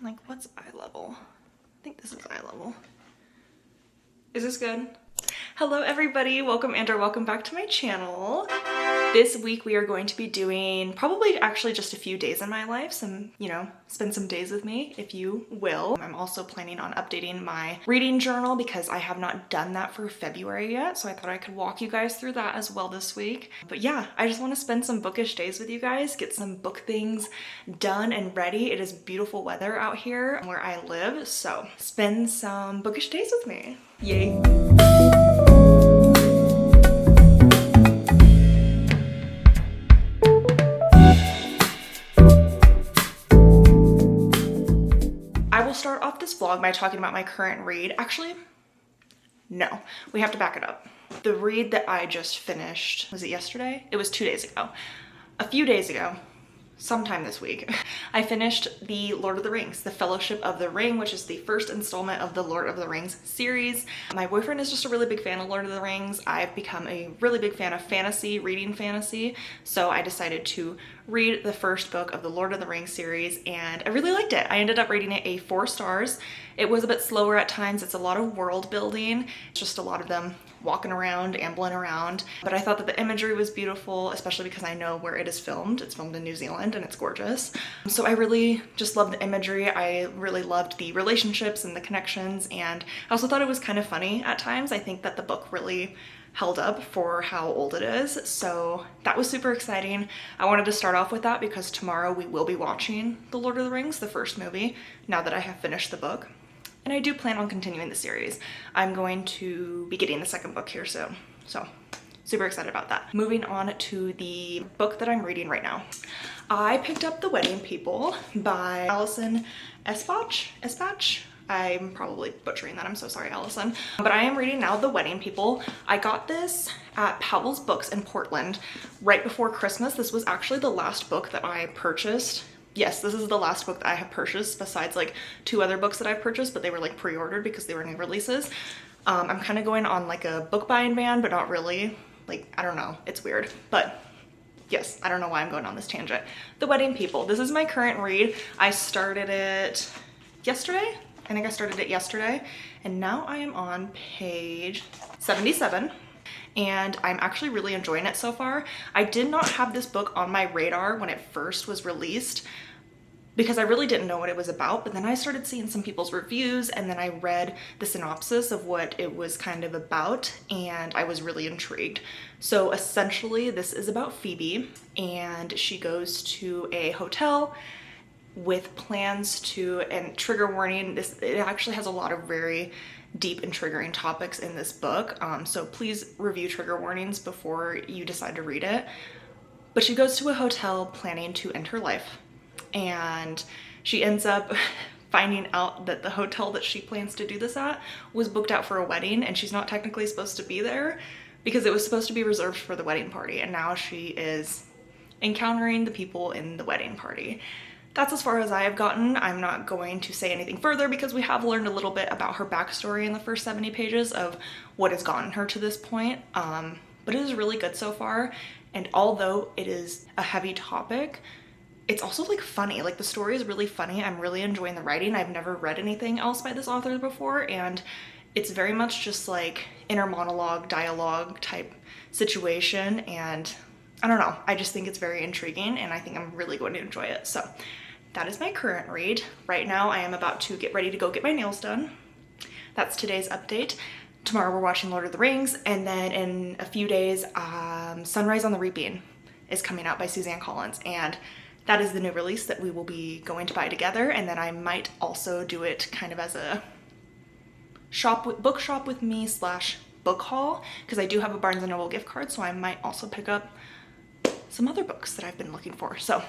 Like, what's eye level? I think this is eye level. Is this good? Hello everybody, welcome and or welcome back to my channel. This week we are going to be doing probably actually just a few days in my life, spend some days with me if you will. I'm also planning on updating my reading journal because I have not done that for February yet, so I thought I could walk you guys through that as well this week. But yeah, I just want to spend some bookish days with you guys, get some book things done and ready. It is beautiful weather out here where I live, so spend some bookish days with me. Yay! Start off this vlog by talking about my current read. Actually, no, we have to back it up. The read that I just finished, was it yesterday? It was 2 days ago. A few days ago, sometime this week, I finished the Lord of the Rings, The Fellowship of the Ring, which is the first installment of the Lord of the Rings series. My boyfriend is just a really big fan of Lord of the Rings. I've become a really big fan of fantasy, reading fantasy, so I decided to read the first book of the Lord of the Rings series, and I really liked it. I ended up rating it a 4 stars. It was a bit slower at times. It's a lot of world building. It's just a lot of them walking around, ambling around. But I thought that the imagery was beautiful, especially because I know where it is filmed. It's filmed in New Zealand and it's gorgeous. So I really just loved the imagery. I really loved the relationships and the connections, and I also thought it was kind of funny at times. I think that the book really held up for how old it is, so that was super exciting. I wanted to start off with that because tomorrow we will be watching The Lord of the Rings, the first movie, now that I have finished the book. And I do plan on continuing the series. I'm going to be getting the second book here soon, so super excited about that. Moving on to the book that I'm reading right now. I picked up The Wedding People by Allison Espach. I'm probably butchering that, I'm so sorry, Allison. But I am reading now The Wedding People. I got this at Powell's Books in Portland right before Christmas. This was actually the last book that I purchased. Yes, this is the last book that I have purchased besides like 2 other books that I've purchased, but they were like pre-ordered because they were new releases. I'm kind of going on like a book buying ban, but not really. Like, I don't know, it's weird, but yes, I don't know why I'm going on this tangent. The Wedding People, this is my current read. I started it yesterday. I think I started it yesterday, and now I am on page 77, and I'm actually really enjoying it so far. I did not have this book on my radar when it first was released because I really didn't know what it was about, but then I started seeing some people's reviews, and then I read the synopsis of what it was kind of about, and I was really intrigued. So essentially, this is about Phoebe, and she goes to a hotel with plans to, and trigger warning, it actually has a lot of very deep and triggering topics in this book, so please review trigger warnings before you decide to read it. But she goes to a hotel planning to end her life, and she ends up finding out that the hotel that she plans to do this at was booked out for a wedding, and she's not technically supposed to be there because it was supposed to be reserved for the wedding party, and now she is encountering the people in the wedding party. That's as far as I have gotten. I'm not going to say anything further because we have learned a little bit about her backstory in the first 70 pages of what has gotten her to this point. But it is really good so far. And although it is a heavy topic, it's also like funny. Like, the story is really funny. I'm really enjoying the writing. I've never read anything else by this author before, and it's very much just like inner monologue, dialogue type situation, and I don't know, I just think it's very intriguing, and I think I'm really going to enjoy it. So that is my current read. Right now I am about to get ready to go get my nails done. That's today's update. Tomorrow we're watching Lord of the Rings, and then in a few days, Sunrise on the Reaping is coming out by Suzanne Collins, and that is the new release that we will be going to buy together. And then I might also do it kind of as a book shop with me / book haul, because I do have a Barnes & Noble gift card, so I might also pick up some other books that I've been looking for. So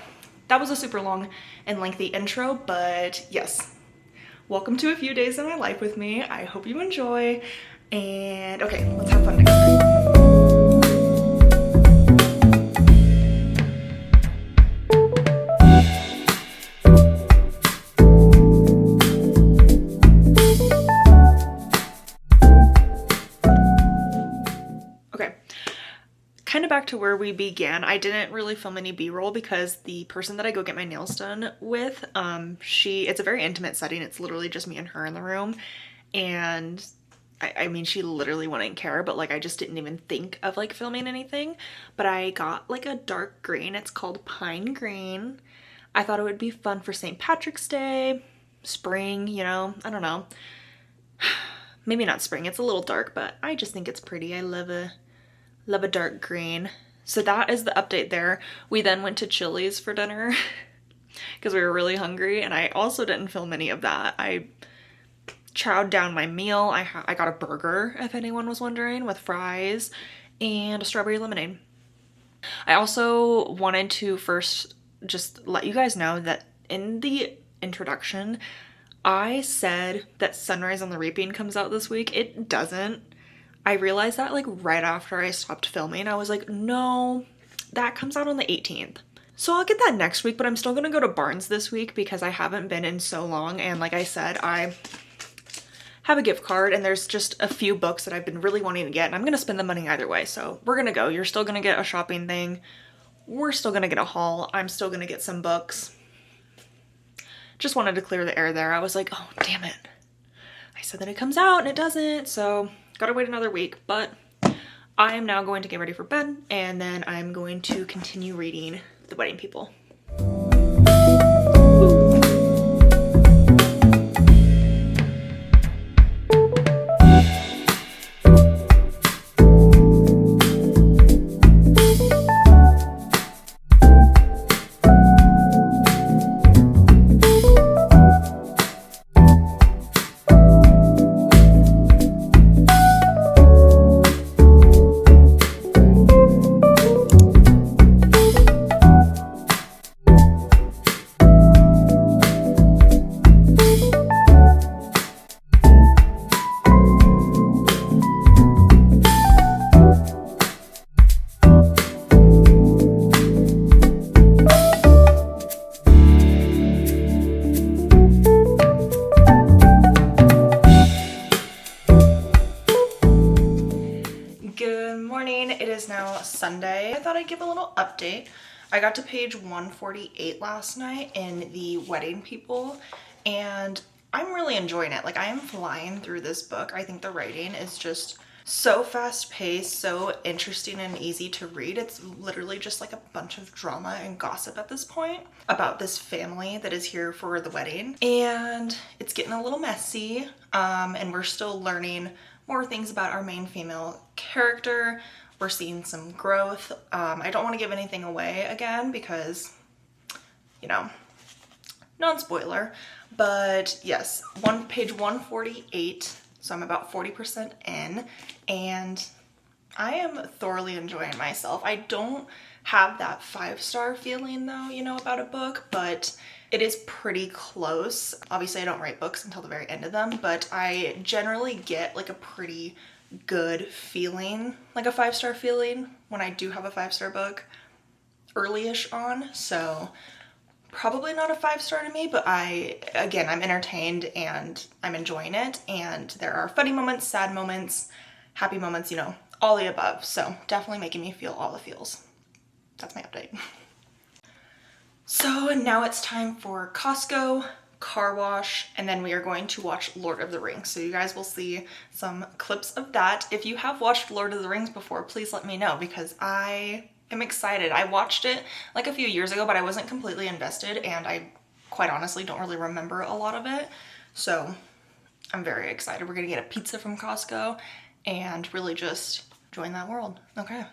that was a super long and lengthy intro, but yes, welcome to a few days in my life with me. I hope you enjoy, and okay, let's have fun together. back to where we began. I didn't really film any B-roll because the person that I go get my nails done with, it's a very intimate setting. It's literally just me and her in the room. And I mean, she literally wouldn't care, but like I just didn't even think of like filming anything. But I got like a dark green. It's called Pine Green. I thought it would be fun for St. Patrick's Day, spring, you know, I don't know. Maybe not spring, it's a little dark, but I just think it's pretty. I love a dark green. So that is the update there. We then went to Chili's for dinner because we were really hungry, and I also didn't film any of that. I chowed down my meal. I got a burger, if anyone was wondering, with fries and a strawberry lemonade. I also wanted to first just let you guys know that in the introduction, I said that Sunrise on the Reaping comes out this week. It doesn't. I realized that like right after I stopped filming. I was like, no, that comes out on the 18th. So I'll get that next week, but I'm still gonna go to Barnes this week because I haven't been in so long. And like I said, I have a gift card and there's just a few books that I've been really wanting to get, and I'm gonna spend the money either way. So we're gonna go. You're still gonna get a shopping thing. We're still gonna get a haul. I'm still gonna get some books. Just wanted to clear the air there. I was like, oh, damn it. I said that it comes out and it doesn't, so gotta wait another week. But I am now going to get ready for bed, and then I'm going to continue reading The Wedding People. Sunday. I thought I'd give a little update. I got to page 148 last night in The Wedding People, and I'm really enjoying it. Like, I am flying through this book. I think the writing is just so fast-paced, so interesting and easy to read. It's literally just like a bunch of drama and gossip at this point about this family that is here for the wedding, and it's getting a little messy, and we're still learning more things about our main female character. We're seeing some growth. I don't want to give anything away again because, you know, non-spoiler. But yes, page 148. So I'm about 40% in, and I am thoroughly enjoying myself. I don't have that 5-star feeling though, you know, about a book, but it is pretty close. Obviously I don't write books until the very end of them, but I generally get like a pretty good feeling, like a 5-star feeling when I do have a 5-star book early-ish on. So probably not a 5-star to me, but again, I'm entertained and I'm enjoying it, and there are funny moments, sad moments, happy moments, you know, all the above. So definitely making me feel all the feels. That's my update. So now it's time for Costco, car wash, and then we are going to watch Lord of the Rings. So you guys will see some clips of that. If you have watched Lord of the Rings before, please let me know because I am excited. I watched it like a few years ago, but I wasn't completely invested, and I quite honestly don't really remember a lot of it. So I'm very excited. We're gonna get a pizza from Costco and really just join that world. Okay.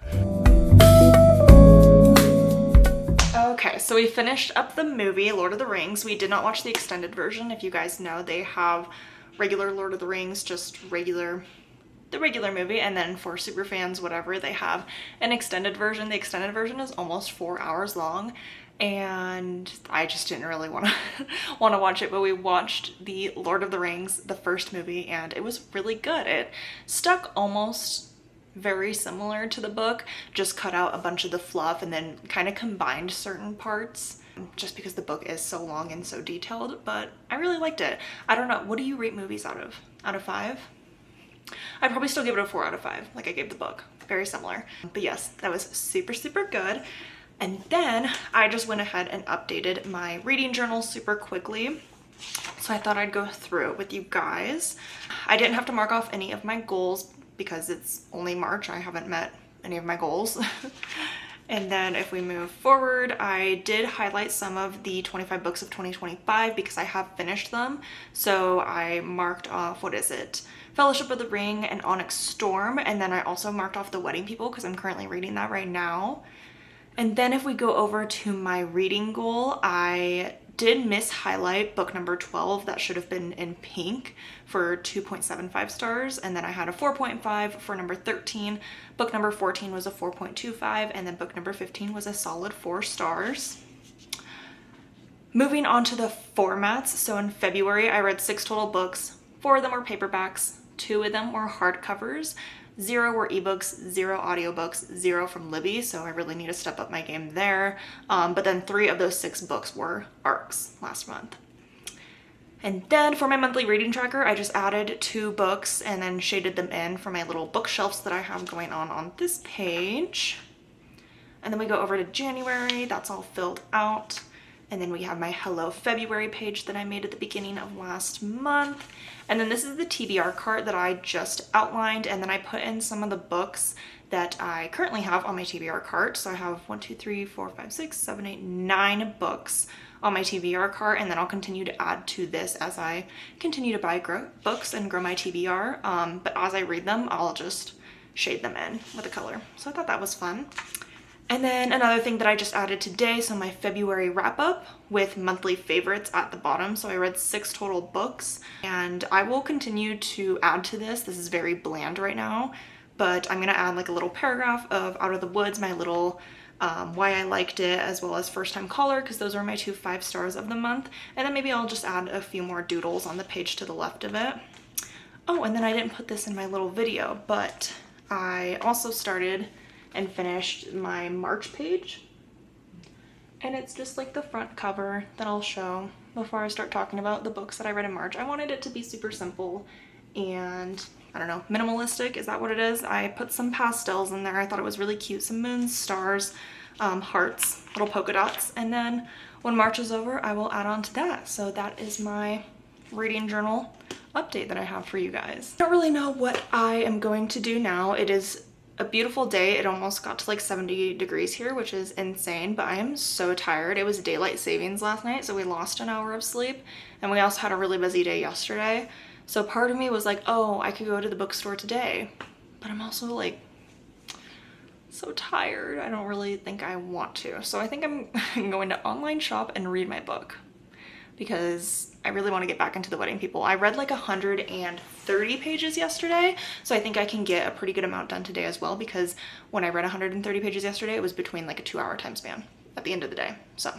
Okay, so we finished up the movie, Lord of the Rings. We did not watch the extended version. If you guys know, they have regular Lord of the Rings, just the regular movie, and then for super fans, whatever, they have an extended version. The extended version is almost 4 hours long, and I just didn't really want to watch it, but we watched the Lord of the Rings, the first movie, and it was really good. It stuck almost very similar to the book, just cut out a bunch of the fluff and then kind of combined certain parts just because the book is so long and so detailed, but I really liked it. I don't know, what do you rate movies out of 5? I'd probably still give it a 4 out of 5, like I gave the book. Very similar. But yes, that was super, super good. And then I just went ahead and updated my reading journal super quickly. So I thought I'd go through it with you guys. I didn't have to mark off any of my goals because it's only March. I haven't met any of my goals. And then if we move forward, I did highlight some of the 25 books of 2025 because I have finished them. So I marked off, what is it? Fellowship of the Ring and Onyx Storm. And then I also marked off The Wedding People because I'm currently reading that right now. And then if we go over to my reading goal, I did highlight book number 12. That should have been in pink for 2.75 stars. And then I had a 4.5 for number 13. Book number 14 was a 4.25. And then book number 15 was a solid 4 stars. Moving on to the formats. So in February, I read 6 total books. 4 of them were paperbacks. 2 of them were hardcovers. 0 were ebooks, 0 audiobooks, 0 from Libby, so I really need to step up my game there. But then 3 of those 6 books were ARCs last month. And then for my monthly reading tracker, I just added 2 books and then shaded them in for my little bookshelves that I have going on this page. And then we go over to January, that's all filled out. And then we have my Hello February page that I made at the beginning of last month. And then this is the TBR cart that I just outlined. And then I put in some of the books that I currently have on my TBR cart. So I have 1, 2, 3, 4, 5, 6, 7, 8, 9 books on my TBR cart. And then I'll continue to add to this as I continue to buy books and grow my TBR. But as I read them, I'll just shade them in with a color. So I thought that was fun. And then another thing that I just added today, so my February wrap up with monthly favorites at the bottom. So I read 6 total books and I will continue to add to this. This is very bland right now, but I'm gonna add like a little paragraph of Out of the Woods, my little why I liked it, as well as First Time Caller, because those are my 2 5 stars of the month. And then maybe I'll just add a few more doodles on the page to the left of it. Oh, and then I didn't put this in my little video, but I also started and finished my March page, and it's just like the front cover that I'll show before I start talking about the books that I read in March. I wanted it to be super simple and, I don't know, minimalistic, is that what it is? I put some pastels in there. I thought it was really cute. Some moons, stars, hearts, little polka dots, and then when March is over, I will add on to that. So that is my reading journal update that I have for you guys. I don't really know what I am going to do now. It is a beautiful day. It almost got to like 70 degrees here, which is insane, but I am so tired. It was daylight savings last night, so we lost an hour of sleep, and we also had a really busy day yesterday. So part of me was like, oh, I could go to the bookstore today, but I'm also like so tired. I don't really think I want to. So I think I'm going to online shop and read my book because I really want to get back into The Wedding People. I read like 130 pages yesterday, so I think I can get a pretty good amount done today as well, because when I read 130 pages yesterday, it was between like a 2-hour time span at the end of the day. So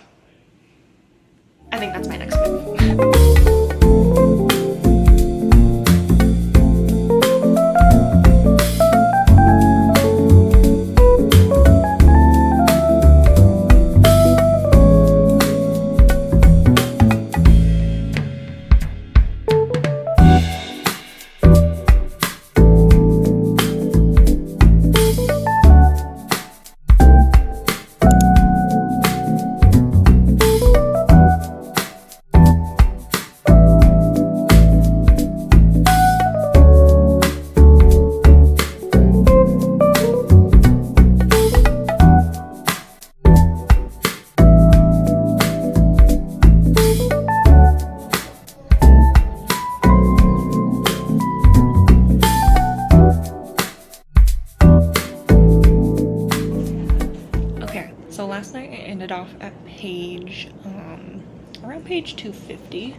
I think that's my next move. Last night I ended off at around page 250,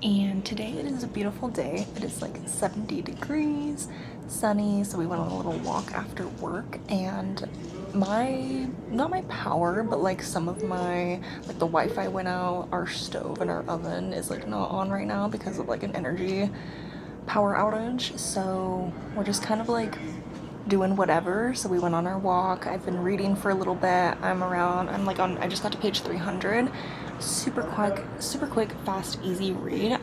and today it is a beautiful day. It is like 70 degrees, sunny, so we went on a little walk after work, and not my power, but like some of my, like the Wi-Fi went out. Our stove and our oven is like not on right now because of like an energy power outage, so we're just kind of like doing whatever. So we went on our walk. I've been reading for a little bit. I just got to page 300. super quick, fast, easy read.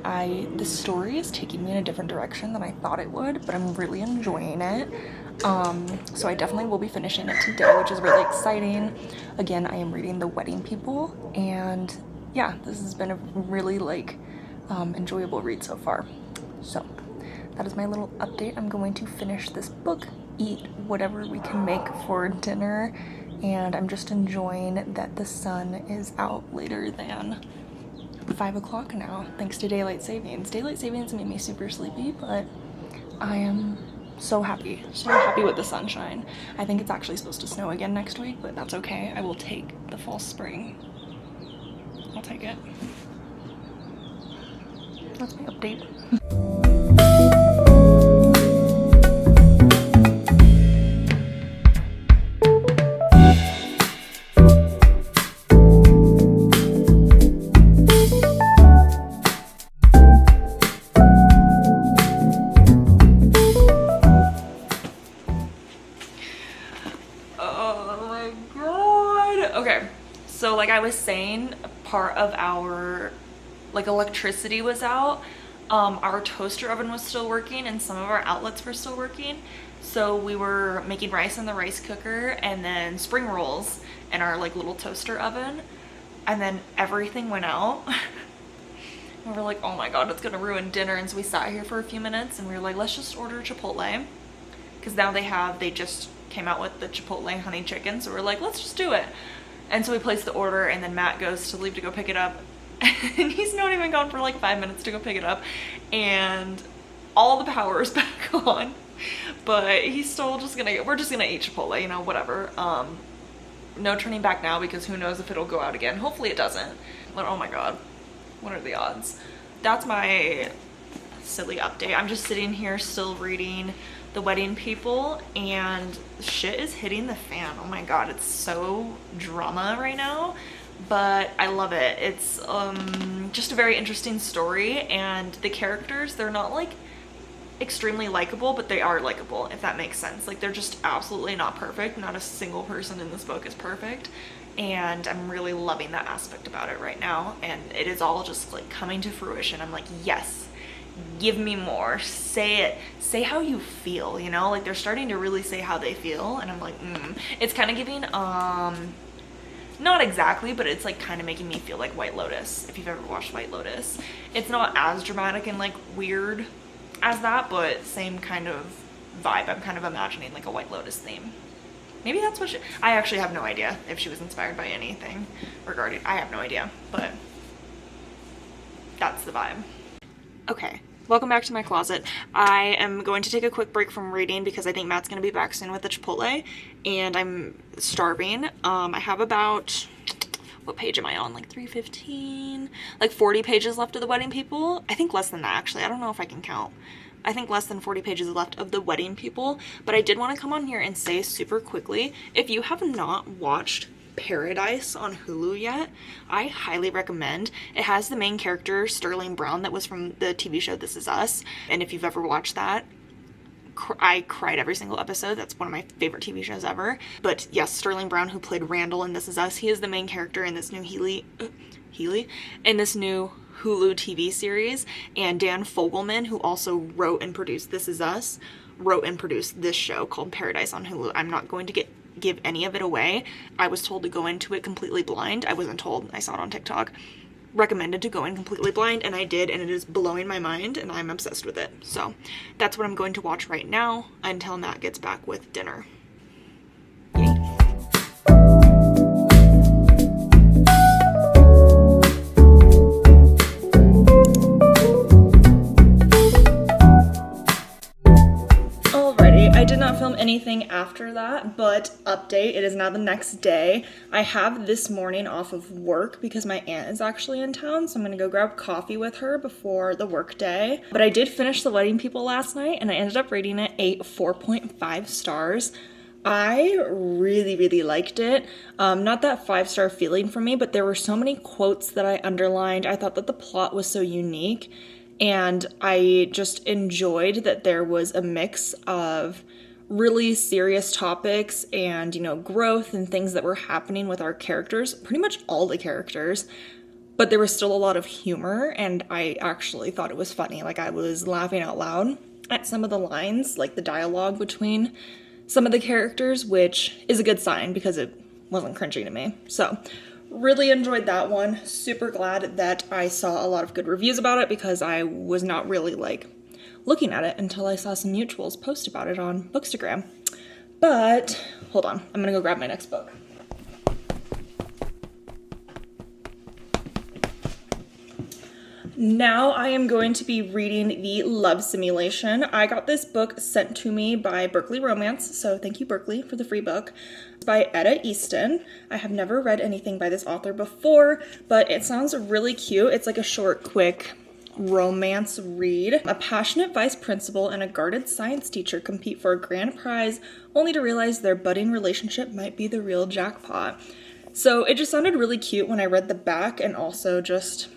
The story is taking me in a different direction than I thought it would, but I'm really enjoying it. So I definitely will be finishing it today, which is really exciting. Again, I am reading The Wedding People, and yeah, this has been a really enjoyable read so far. So that is my little update. I'm going to finish this book, eat whatever we can make for dinner, and I'm just enjoying that the sun is out later than 5 o'clock now, thanks to daylight savings. Daylight savings made me super sleepy, but I am so happy with the sunshine. I think it's actually supposed to snow again next week, but that's okay. I will take the fall spring. I'll take it. That's my update. So like I was saying, part of our electricity was out. Our toaster oven was still working and some of our outlets were still working. So we were making rice in the rice cooker and then spring rolls in our little toaster oven. And then everything went out. We were like, oh my God, it's gonna ruin dinner. And so we sat here for a few minutes and we were like, let's just order Chipotle. Cause now they just came out with the Chipotle honey chicken. So we're like, let's just do it. And so we placed the order, and then Matt goes to leave to go pick it up, and he's not even gone for 5 minutes to go pick it up, and all the power is back on, but he's still we're just gonna eat Chipotle, whatever. No turning back now, because who knows if it'll go out again. Hopefully it doesn't, but oh my God, what are the odds? That's my silly update. I'm just sitting here still reading The Wedding People, and shit is hitting the fan. Oh my God, it's so drama right now, but I love it. It's just a very interesting story, and the characters, they're not extremely likable, but they are likable, if that makes sense. They're just absolutely not perfect. Not a single person in this book is perfect, and I'm really loving that aspect about it right now, and it is all just coming to fruition. I'm like, yes, give me more. Say it. Say how you feel, they're starting to really say how they feel, and I'm like, It's kind of giving, not exactly, but it's kind of making me feel like White Lotus, if you've ever watched White Lotus. It's not as dramatic and weird as that, but same kind of vibe. I'm kind of imagining a White Lotus theme. Maybe that's what I actually have no idea if she was inspired by anything regarding, I have no idea, but that's the vibe. Okay, welcome back to my closet. I am going to take a quick break from reading because I think Matt's going to be back soon with the Chipotle, and I'm starving. I have about, what page am I on? 315? 40 pages left of The Wedding People. I think less than that, actually. I don't know if I can count. I think less than 40 pages left of The Wedding People, but I did want to come on here and say super quickly, if you have not watched Paradise on Hulu yet, I highly recommend. It has the main character, Sterling Brown, that was from the TV show This Is Us, and if you've ever watched that, I cried every single episode. That's one of my favorite TV shows ever. But yes, Sterling Brown, who played Randall in This Is Us, he is the main character in this new in this new Hulu TV series, and Dan Fogelman, who also wrote and produced This Is Us, wrote and produced this show called Paradise on Hulu. I'm not going to give any of it away. I was told to go into it completely blind. I wasn't told, I saw it on TikTok. Recommended to go in completely blind, and I did, and it is blowing my mind, and I'm obsessed with it. So that's what I'm going to watch right now until Matt gets back with dinner. Yay. I did not film anything after that, but update, it is now the next day. I have this morning off of work because my aunt is actually in town, so I'm gonna go grab coffee with her before the work day. But I did finish The Wedding People last night, and I ended up rating it a 4.5 stars. I really liked it. Not that 5-star feeling for me, but there were so many quotes that I underlined. I thought that the plot was so unique, and I just enjoyed that there was a mix of really serious topics and, growth and things that were happening with our characters, pretty much all the characters. but there was still a lot of humor, and I actually thought it was funny. Like, I was laughing out loud at some of the lines, like the dialogue between some of the characters, which is a good sign because it wasn't cringy to me. So really enjoyed that one. Super glad that I saw a lot of good reviews about it because I was not really like looking at it until I saw some mutuals post about it on Bookstagram. But hold on, I'm gonna go grab my next book. Now I am going to be reading The Love Simulation. I got this book sent to me by Berkeley Romance, so thank you Berkeley for the free book. It's by Etta Easton. I have never read anything by this author before, but it sounds really cute. It's like a short, quick romance read. A passionate vice principal and a guarded science teacher compete for a grand prize, only to realize their budding relationship might be the real jackpot. So it just sounded really cute when I read the back, and also just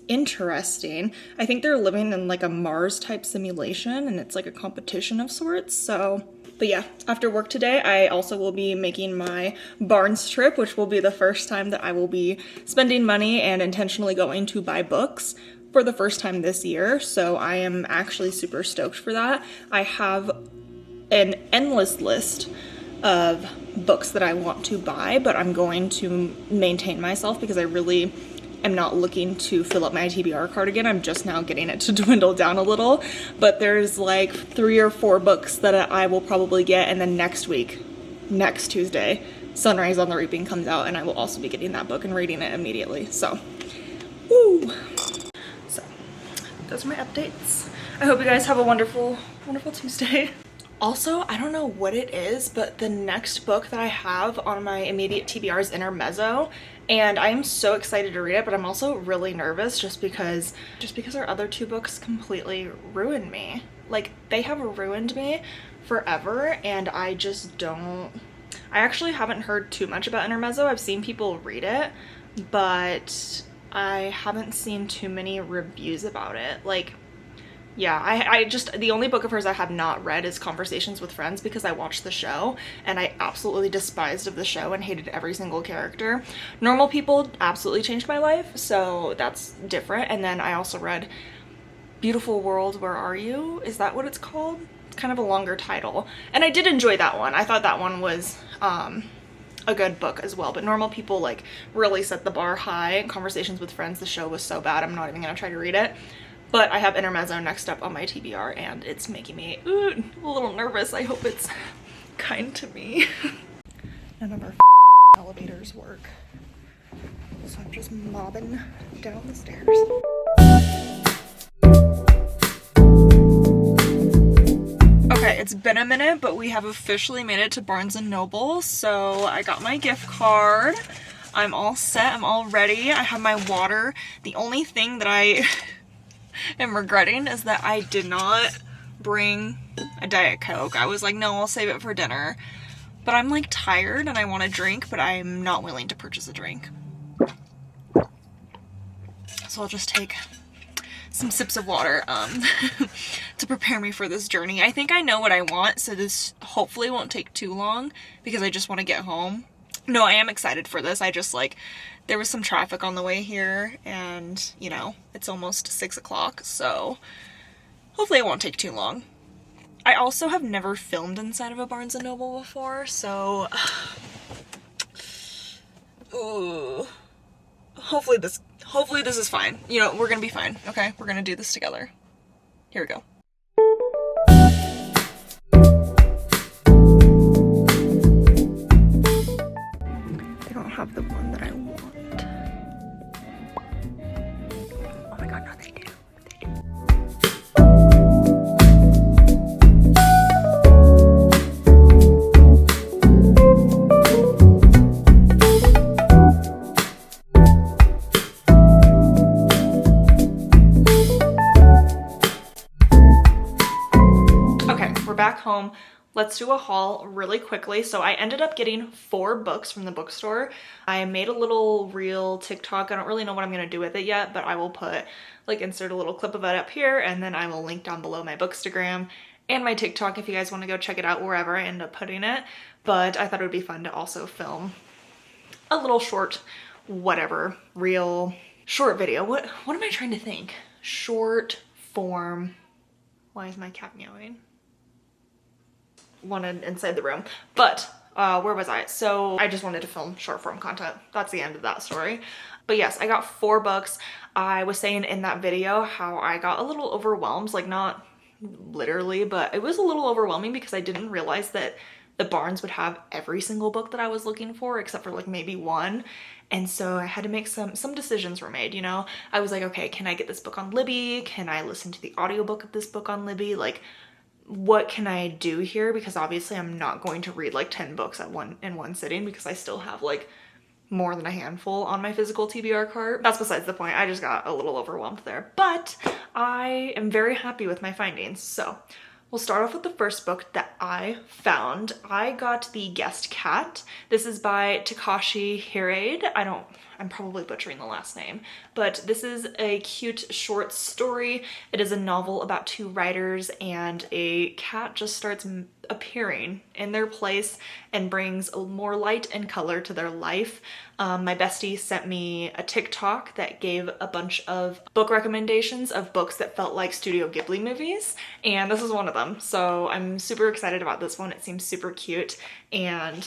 interesting. I think they're living in like a Mars type simulation, and it's like a competition of sorts. So, but yeah, after work today, I also will be making my Barnes trip, which will be the first time that I will be spending money and intentionally going to buy books for the first time this year. So I am actually super stoked for that. I have an endless list of books that I want to buy, but I'm going to maintain myself because I really am not looking to fill up my TBR card again. I'm just now getting it to dwindle down a little, but there's like 3 or 4 books that I will probably get, and then next week, next Tuesday, Sunrise on the Reaping comes out, and I will also be getting that book and reading it immediately. So, woo! So, those are my updates. I hope you guys have a wonderful, wonderful Tuesday. Also, I don't know what it is, but the next book that I have on my immediate TBR is Intermezzo, and I am so excited to read it, but I'm also really nervous just because our other 2 books completely ruined me. Like, they have ruined me forever, and I just don't... I actually haven't heard too much about Intermezzo. I've seen people read it, but I haven't seen too many reviews about it. Like, yeah, I just, the only book of hers I have not read is Conversations with Friends because I watched the show and I absolutely despised of the show and hated every single character. Normal People absolutely changed my life, so that's different. And then I also read Beautiful World, Where Are You? Is that what it's called? It's kind of a longer title. And I did enjoy that one. I thought that one was a good book as well, but Normal People like really set the bar high. Conversations with Friends, the show was so bad, I'm not even gonna try to read it. But I have Intermezzo next up on my TBR, and it's making me a little nervous. I hope it's kind to me. None of our elevators work, so I'm just mobbing down the stairs. Okay, it's been a minute, but we have officially made it to Barnes & Noble, so I got my gift card. I'm all set, I'm all ready. I have my water. The only thing that I am regretting is that I did not bring a Diet Coke. I was like, no, I'll save it for dinner. But I'm like tired and I want a drink, but I'm not willing to purchase a drink. So I'll just take some sips of water to prepare me for this journey. I think I know what I want, so this hopefully won't take too long because I just want to get home. No, I am excited for this. I just like, there was some traffic on the way here and, you know, it's almost 6 o'clock, so hopefully it won't take too long. I also have never filmed inside of a Barnes & Noble before, so hopefully this is fine. You know, we're gonna be fine, okay? We're gonna do this together. Here we go. I don't have the one that I want. Oh my god, no, they do. They do. Okay, we're back home. Let's do a haul really quickly. So I ended up getting 4 books from the bookstore. I made a little reel TikTok. I don't really know what I'm gonna do with it yet, but I will put, like, insert a little clip of it up here, and then I will link down below my Bookstagram and my TikTok if you guys want to go check it out wherever I end up putting it. But I thought it would be fun to also film a little short, whatever, reel, short video. What am I trying to think? Short form. Why is my cat meowing? Wanted inside the room. But where was I? So I just wanted to film short form content. That's the end of that story. But yes, I got 4 books. I was saying in that video how I got a little overwhelmed, like not literally, but it was a little overwhelming because I didn't realize that the Barnes would have every single book that I was looking for except for like maybe one. And so I had to make some decisions were made, you know? I was like, okay, can I get this book on Libby? Can I listen to the audiobook of this book on Libby? Like, what can I do here? Because obviously I'm not going to read like 10 books in one sitting because I still have like more than a handful on my physical TBR cart. That's besides the point. I just got a little overwhelmed there, but I am very happy with my findings. So we'll start off with the first book that I found. I got The Guest Cat. This is by Takashi Hirade. I'm probably butchering the last name, but this is a cute short story. It is a novel about 2 writers, and a cat just starts appearing in their place and brings more light and color to their life. My bestie sent me a TikTok that gave a bunch of book recommendations of books that felt like Studio Ghibli movies, and this is one of them. So I'm super excited about this one. It seems super cute, and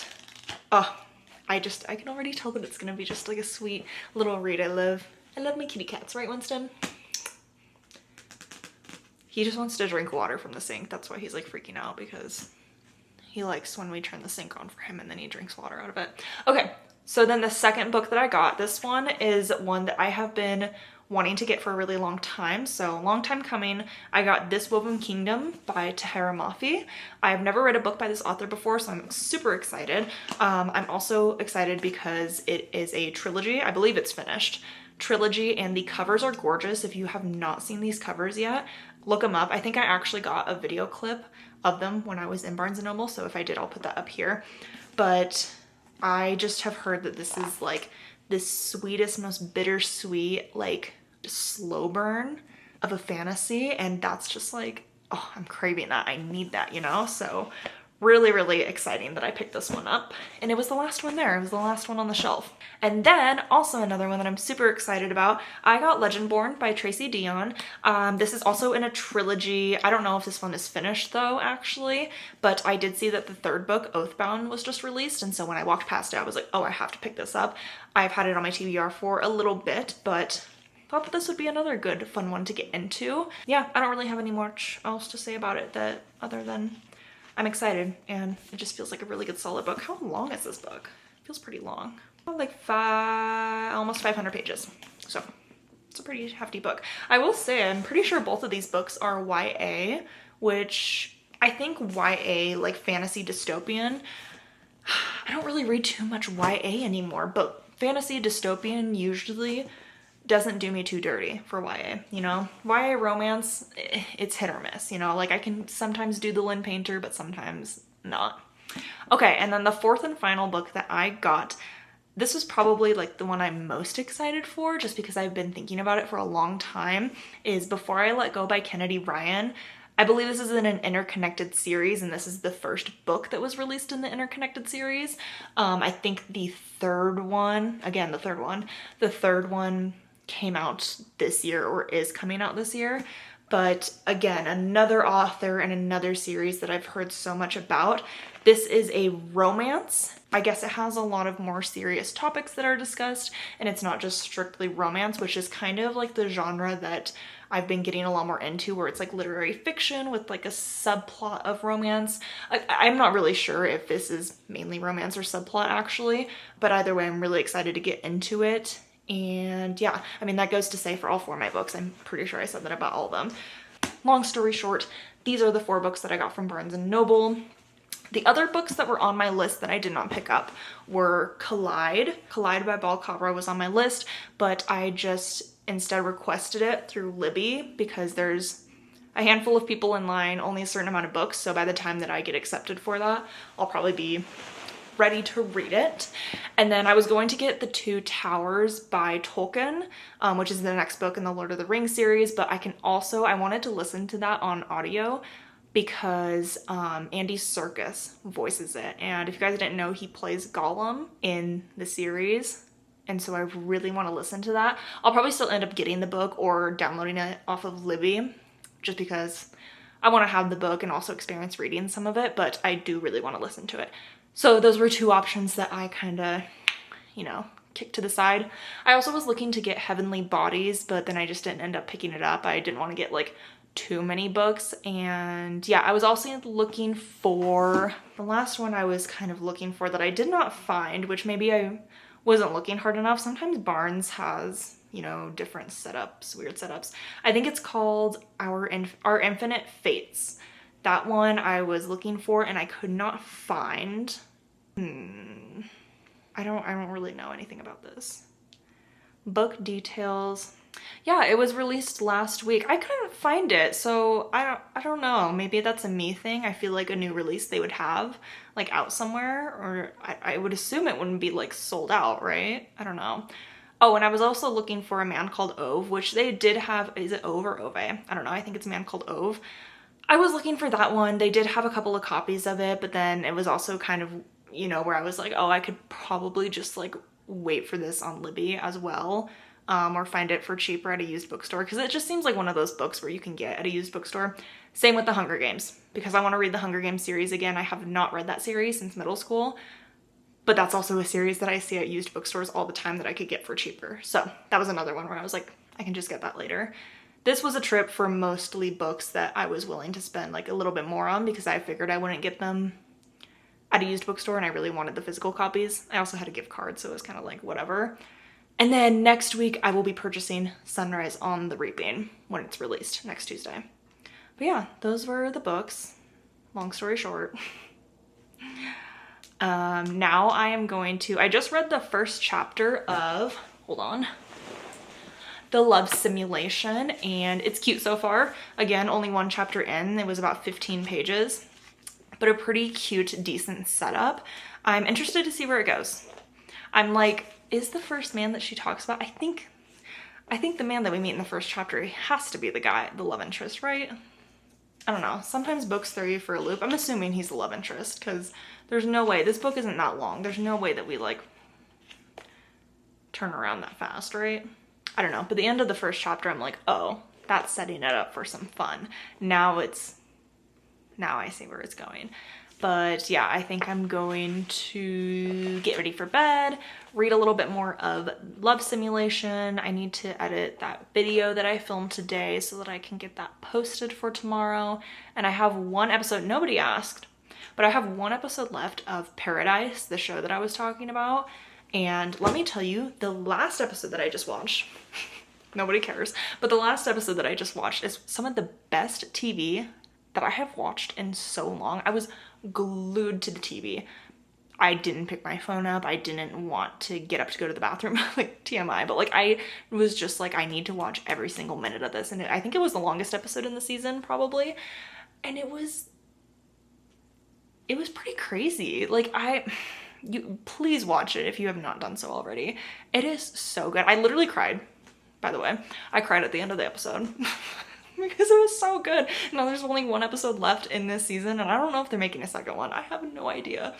I can already tell that it's gonna be just like a sweet little read. I love my kitty cats, right, Winston? He just wants to drink water from the sink. That's why he's like freaking out, because he likes when we turn the sink on for him and then he drinks water out of it. Okay, so then the second book that I got, this one is one that I have been wanting to get for a really long time. So long time coming. I got This Woven Kingdom by Tahereh Mafi. I've never read a book by this author before, so I'm super excited. I'm also excited because it is a trilogy. I believe it's finished. Trilogy, and the covers are gorgeous. If you have not seen these covers yet, look them up. I think I actually got a video clip of them when I was in Barnes & Noble, so if I did, I'll put that up here. But I just have heard that this is like the sweetest, most bittersweet, like slow burn of a fantasy, and that's just like, oh, I'm craving that. I need that, you know? So really, really exciting that I picked this one up. And it was the last one there. It was the last one on the shelf. And then also another one that I'm super excited about, I got Legendborn by Tracy Dion. This is also in a trilogy. I don't know if this one is finished though, actually, but I did see that the 3rd book, Oathbound, was just released. And so when I walked past it, I was like, oh, I have to pick this up. I've had it on my TBR for a little bit, but thought that this would be another good, fun one to get into. Yeah, I don't really have any much else to say about it other than I'm excited, and it just feels like a really good solid book. How long is this book? It feels pretty long. Like almost 500 pages. So it's a pretty hefty book. I will say I'm pretty sure both of these books are YA, which I think YA, like fantasy dystopian, I don't really read too much YA anymore, but fantasy dystopian usually doesn't do me too dirty for YA, you know? YA romance, it's hit or miss, you know? Like I can sometimes do the Lynn Painter, but sometimes not. Okay, and then the 4th and final book that I got, this was probably like the one I'm most excited for, just because I've been thinking about it for a long time, is Before I Let Go by Kennedy Ryan. I believe this is in an interconnected series, and this is the first book that was released in the interconnected series. I think the third one came out this year or is coming out this year. But again, another author and another series that I've heard so much about. This is a romance. I guess it has a lot of more serious topics that are discussed, and it's not just strictly romance, which is kind of like the genre that I've been getting a lot more into, where it's like literary fiction with like a subplot of romance. I'm not really sure if this is mainly romance or subplot actually, but either way, I'm really excited to get into it. And yeah, I mean, that goes to say for all 4 of my books. I'm pretty sure I said that about all of them. Long story short, these are the 4 books that I got from Barnes & Noble. The other books that were on my list that I did not pick up were Collide. Collide by Bal Kabra was on my list, but I just instead requested it through Libby because there's a handful of people in line, only a certain amount of books, so by the time that I get accepted for that, I'll probably be ready to read it. And then I was going to get The Two Towers by Tolkien, which is the next book in the Lord of the Rings series, but I wanted to listen to that on audio because Andy Serkis voices it. And if you guys didn't know, he plays Gollum in the series, and so I really want to listen to that. I'll probably still end up getting the book or downloading it off of Libby, just because I want to have the book and also experience reading some of it, but I do really want to listen to it. So those were two options that I kind of, you know, kicked to the side. I also was looking to get Heavenly Bodies, but then I just didn't end up picking it up. I didn't want to get like too many books. And yeah, I was also looking for the last one I was kind of looking for that I did not find, which maybe I wasn't looking hard enough. Sometimes Barnes has, you know, different setups, weird setups. I think it's called Our Infinite Fates. That one I was looking for and I could not find. I don't really know anything about this. Book details. Yeah, it was released last week. I couldn't find it, so I don't know. Maybe that's a me thing. I feel like a new release they would have like out somewhere, or I would assume it wouldn't be like sold out, right? I don't know. Oh, and I was also looking for A Man Called Ove, which they did have. Is it Ove or Ove? I don't know. I think it's A Man Called Ove. I was looking for that one. They did have a couple of copies of it, but then it was also kind of, you know, where I was like, oh, I could probably just like wait for this on Libby as well, or find it for cheaper at a used bookstore, because it just seems like one of those books where you can get at a used bookstore. Same with The Hunger Games, because I want to read the Hunger Games series again. I have not read that series since middle school, but that's also a series that I see at used bookstores all the time that I could get for cheaper. So that was another one where I was like, I can just get that later. This was a trip for mostly books that I was willing to spend like a little bit more on, because I figured I wouldn't get them at a used bookstore and I really wanted the physical copies. I also had a gift card, so it was kind of like whatever. And then next week I will be purchasing Sunrise on the Reaping when it's released next Tuesday. But yeah, those were the books. Long story short. Now I am going to, I just read the first chapter of, hold on, The Love Simulation, and it's cute so far. Again, only one chapter in. It was about 15 pages, but a pretty cute, decent setup. I'm interested to see where it goes. I'm like, is the first man that she talks about, I think the man that we meet in the first chapter has to be the guy, the love interest, right? I don't know. Sometimes books throw you for a loop. I'm assuming he's the love interest, because there's no way, this book isn't that long. There's no way that we like turn around that fast, right? I don't know. But the end of the first chapter, I'm like, oh, that's setting it up for some fun. Now I see where it's going. But yeah, I think I'm going to get ready for bed, read a little bit more of Love Simulation. I need to edit that video that I filmed today so that I can get that posted for tomorrow. And I have one episode, nobody asked, but I have one episode left of Paradise, the show that I was talking about. And let me tell you, the last episode that I just watched, nobody cares, but the last episode that I just watched is some of the best TV that I have watched in so long. I was glued to the TV. I didn't pick my phone up. I didn't want to get up to go to the bathroom, like TMI, but like I was just like, I need to watch every single minute of this. And I think it was the longest episode in the season probably. And it was pretty crazy. Like you please watch it if you have not done so already. It is so good. I literally cried, by the way. I cried at the end of the episode. Because it was so good. Now there's only one episode left in this season, and I don't know if they're making a second one. I have no idea.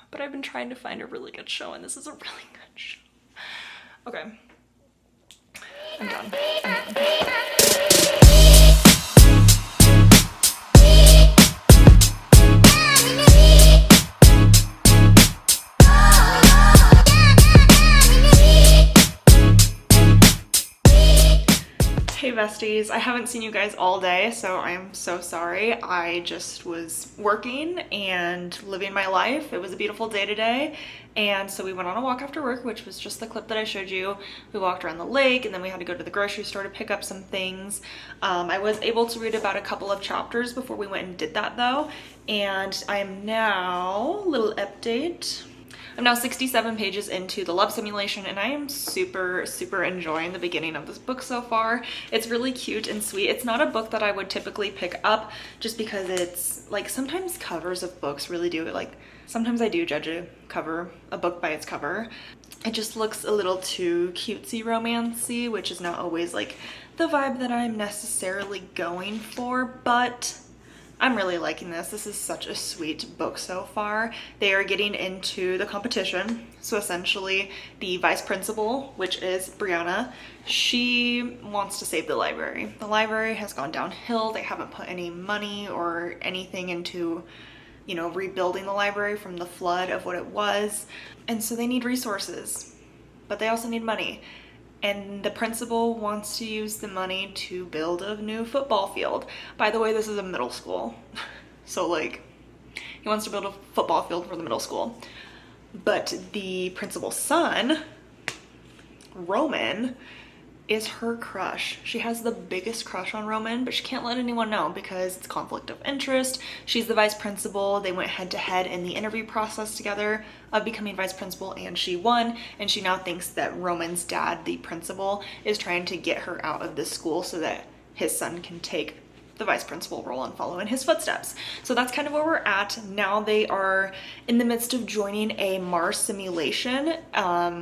But I've been trying to find a really good show, and this is a really good show. Okay. I'm done. Hey besties, I haven't seen you guys all day, so I'm so sorry. I just was working and living my life. It was a beautiful day today, and so we went on a walk after work, which was just the clip that I showed you. We walked around the lake, and then we had to go to the grocery store to pick up some things. I was able to read about a couple of chapters before we went and did that though, and I am now, little update, I'm now 67 pages into The Love Simulation, and I am super, super enjoying the beginning of this book so far. It's really cute and sweet. It's not a book that I would typically pick up just because it's like, sometimes covers of books really do it. Like sometimes I do judge a book by its cover. It just looks a little too cutesy romancy, which is not always like the vibe that I'm necessarily going for, but I'm really liking this. This is such a sweet book so far. They are getting into the competition. So essentially the vice principal, which is Brianna, she wants to save the library. The library has gone downhill. They haven't put any money or anything into, you know, rebuilding the library from the flood of what it was. And so they need resources, but they also need money. And the principal wants to use the money to build a new football field. By the way, this is a middle school. So like, he wants to build a football field for the middle school. But the principal's son, Roman, is her crush. She has the biggest crush on Roman, but she can't let anyone know because it's conflict of interest. She's the vice principal. They went head to head in the interview process together of becoming vice principal, and she won. And she now thinks that Roman's dad, the principal, is trying to get her out of this school so that his son can take the vice principal role and follow in his footsteps. So that's kind of where we're at. Now they are in the midst of joining a Mars simulation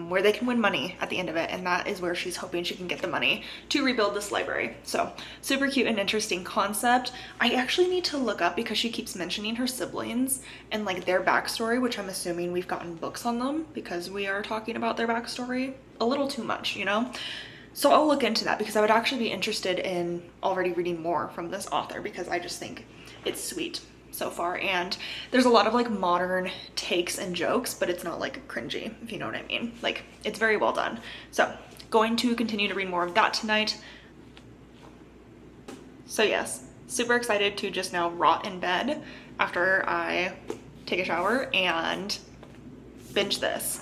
where they can win money at the end of it. And that is where she's hoping she can get the money to rebuild this library. So super cute and interesting concept. I actually need to look up because she keeps mentioning her siblings and like their backstory, which I'm assuming we've gotten books on them because we are talking about their backstory a little too much, you know? So I'll look into that because I would actually be interested in already reading more from this author because I just think it's sweet so far. And there's a lot of like modern takes and jokes, but it's not like cringy, if you know what I mean. Like, it's very well done. So going to continue to read more of that tonight. So yes, super excited to just now rot in bed after I take a shower and binge this.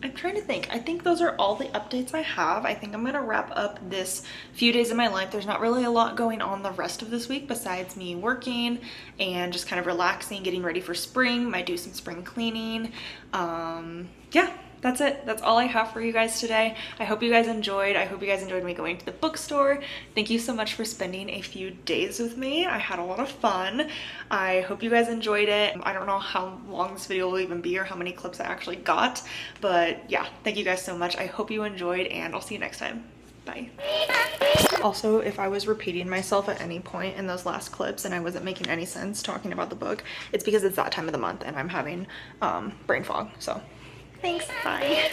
I'm trying to think. I think those are all the updates I have. I think I'm gonna wrap up this few days in my life. There's not really a lot going on the rest of this week besides me working and just kind of relaxing, getting ready for spring. Might do some spring cleaning. Yeah, that's it. That's all I have for you guys today. I hope you guys enjoyed. I hope you guys enjoyed me going to the bookstore. Thank you so much for spending a few days with me. I had a lot of fun. I hope you guys enjoyed it. I don't know how long this video will even be or how many clips I actually got, but yeah, thank you guys so much. I hope you enjoyed and I'll see you next time. Bye. Also, if I was repeating myself at any point in those last clips and I wasn't making any sense talking about the book, it's because it's that time of the month and I'm having brain fog. So thanks, bye.